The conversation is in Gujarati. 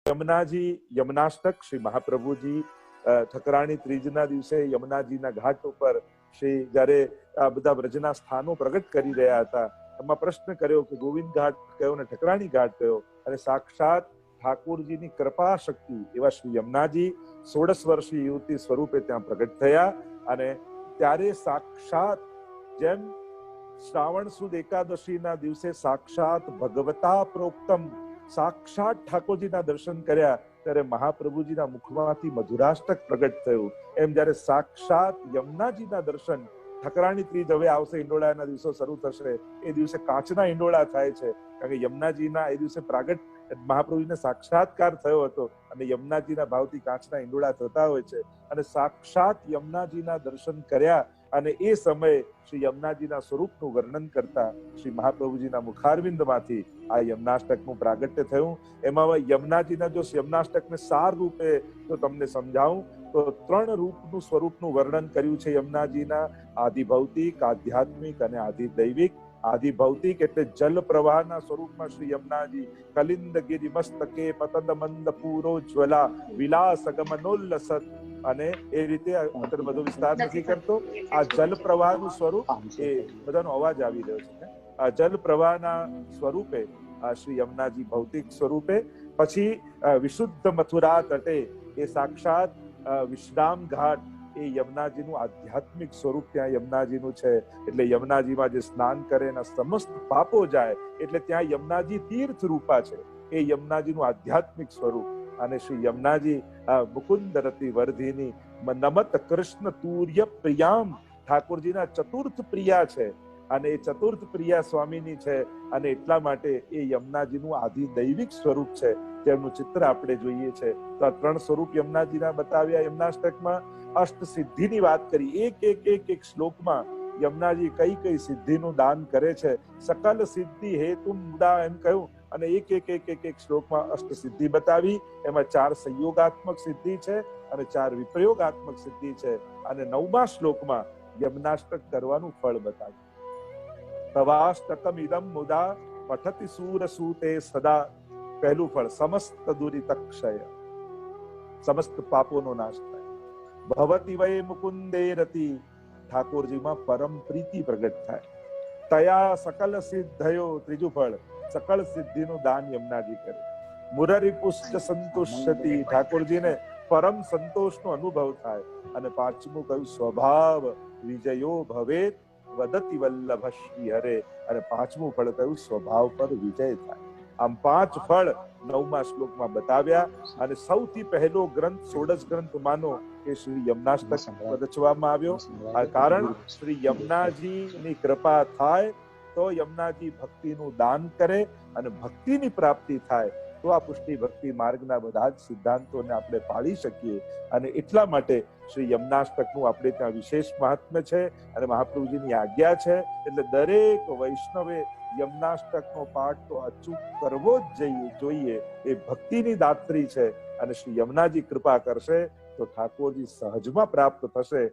યમુનાજી યમુનાષ્ટક શ્રી મહાપ્રભુજી ઠકરાણી ત્રીજના દિવસે યમુનાજીના ઘાટ ઉપર શ્રી જયારે આ બધા વ્રજના સ્થાનો પ્રગટ કરી રહ્યા હતા, એમાં પ્રશ્ન કર્યો કે ગોવિંદ ઘાટ કયો ને ઠકરાણી ઘાટ કયો, અને સાક્ષાત ઠાકોરજીની કૃપા શક્તિ એવા શ્રી યમુનાજી 16 વર્ષીય યુવતી સ્વરૂપે ત્યાં પ્રગટ થયા. અને ત્યારે સાક્ષાત જેમ શ્રાવણ સુદ એકાદશીના દિવસે સાક્ષાત ભગવતા પ્રોક્તમ સાક્ષાત ઠાકોરજીના દર્શન કર્યા, ત્યારે મહાપ્રભુજીના મુખમાંથી મધુરાષ્ટક પ્રગટ થયું. એમ જ્યારે સાક્ષાત યમુનાજીના દર્શન, ઠકરાણી ત્રીજ હવે આવશે, ઈંડોળાના દિવસો શરૂ થશે, એ દિવસે કાચના ઈંડોળા થાય છે, કારણ કે યમુનાજીના એ દિવસે પ્રાગટ મહાપ્રભુજીને સાક્ષાત્કાર થયો હતો અને યમુનાજીના ભાવથી કાચના ઈંડોળા થતા હોય છે. અને સાક્ષાત યમુનાજીના દર્શન કર્યા અને એ સમયે શ્રી યમુનાજીના સ્વરૂપનું વર્ણન કરતા શ્રી મહાપ્રભુજીના મુખારવિંદમાંથી આ યમુનાષ્ટકનું પ્રાગટ્ય થયું. એમાં યમુનાજીના જો યમુનાષ્ટકને સાર રૂપે જો તમને સમજાવું તો 3 રૂપનું સ્વરૂપનું વર્ણન કર્યું છે યમુનાજીના: આદિભૌતિક, આધ્યાત્મિક અને આધિદૈવિક. આદિભૌતિક એટલે જલ પ્રવાહના સ્વરૂપમાં શ્રી યમુનાજી કલિંદ ગિરિ મસ્તકે પતંદ મંદ પૂરો જ્વલા વિલાસ ગમનોલ્લસત, અને એ રીતે અત્યારે બધો વિસ્તાર નથી કરતો. આ જલ પ્રવાહનું સ્વરૂપ, એ બધાનો અવાજ આવી રહ્યો છે, આ જલ પ્રવાહના સ્વરૂપે શ્રી યમુનાજી ભૌતિક સ્વરૂપે. પછી વિશુદ્ધ મથુરા તટે એ સાક્ષાત વિશ્રામ ઘાટ, એ યમુનાજીનું આધ્યાત્મિક સ્વરૂપ ત્યાં યમુનાજીનું છે. એટલે યમુનાજીમાં જે સ્નાન કરે એના સમસ્ત પાપો જાય, એટલે ત્યાં યમુનાજી તીર્થ રૂપા છે, એ યમુનાજીનું આધ્યાત્મિક સ્વરૂપ. અને શ્રી યમુનાજી મુકુંદ રતિ વર્ધિની નમત કૃષ્ણ તુર્ય પ્રિયામ, ઠાકોરજીના ચતુર્થ પ્રિયા છે, અને એ ચતુર્થ પ્રિયા સ્વામીની છે. અને એટલા માટે એ યમુનાજીનું આધિદૈવિક સ્વરૂપ છે, જેમનું ચિત્ર આપણે જોઈએ છે. તો આ 3 સ્વરૂપ યમુનાજીના બતાવ્યા. યમુનાષ્ટકમાં અષ્ટ સિદ્ધિની વાત કરી. એક શ્લોકમાં યમુનાજી કઈ કઈ સિદ્ધિનું દાન કરે છે. સકલ સિદ્ધિ હેતુ મુદા એમ કહ્યું, અને એક શ્લોકમાં અષ્ટ સિદ્ધિ બતાવી. એમાં 4 સંયોગાત્મક સિદ્ધિ છે અને 4 વિપ્રયોગાત્મક સિદ્ધિ છે. અને 9મા શ્લોકમાં યમુનાષ્ટક કરવાનું ફળ બતાવ્યું. તવાષ્ટકમ ઇદમ મુદા પઠતિ સૂરસૂતે સદા. પહેલું ફળ સમસ્ત દુરિતક્ષય, સમસ્ત પાપોનો નાશ થાય. ભવતી વય મુકુંદે રતિ, ઠાકોરજીમાં પરમ પ્રીતિ પ્રગટ થાય. તયા સકલ સિદ્ધયો, ત્રીજું ફળ સકલ સિદ્ધિનું દાન યમુનાજી કરે. મુરરી પુષ્ટ સંતુષ્યતિ, ઠાકોરજીને પરમ સંતોષનો અનુભવ થાય. અને 5મું કહ્યું સ્વભાવ વિજયો ભવેત વદતિ વલ્લભ શ્રી હરે, અને 5મું ફળ કહ્યું સ્વભાવ પર વિજય થાય. આમ 5 ફળ 9મા શ્લોકમાં બતાવ્યા. અને સૌથી પહેલો ગ્રંથ 16 ગ્રંથ માનો કે શ્રી યમુનાષ્ટક રચવામાં આવ્યો. આ કારણ શ્રી યમુનાજીની કૃપા થાય તો યમુનાજી ભક્તિનું દાન કરે, અને ભક્તિની પ્રાપ્તિ થાય તો આ પુષ્ટિ ભક્તિ માર્ગના બધા જ સિદ્ધાંતોને આપણે પાળી શકીએ. અને એટલા માટે શ્રી યમુનાષ્ટકનું આપણે ત્યાં વિશેષ મહાત્મ્ય છે, અને મહાપ્રભુજીની આજ્ઞા છે. એટલે દરેક વૈષ્ણવે યમુનાષ્ટકનો પાઠ તો અચૂક કરવો જ જોઈએ. એ ભક્તિની દાત્રી છે, અને શ્રી યમુનાજી કૃપા કરશે તો ઠાકોરજી સહજમાં પ્રાપ્ત થશે.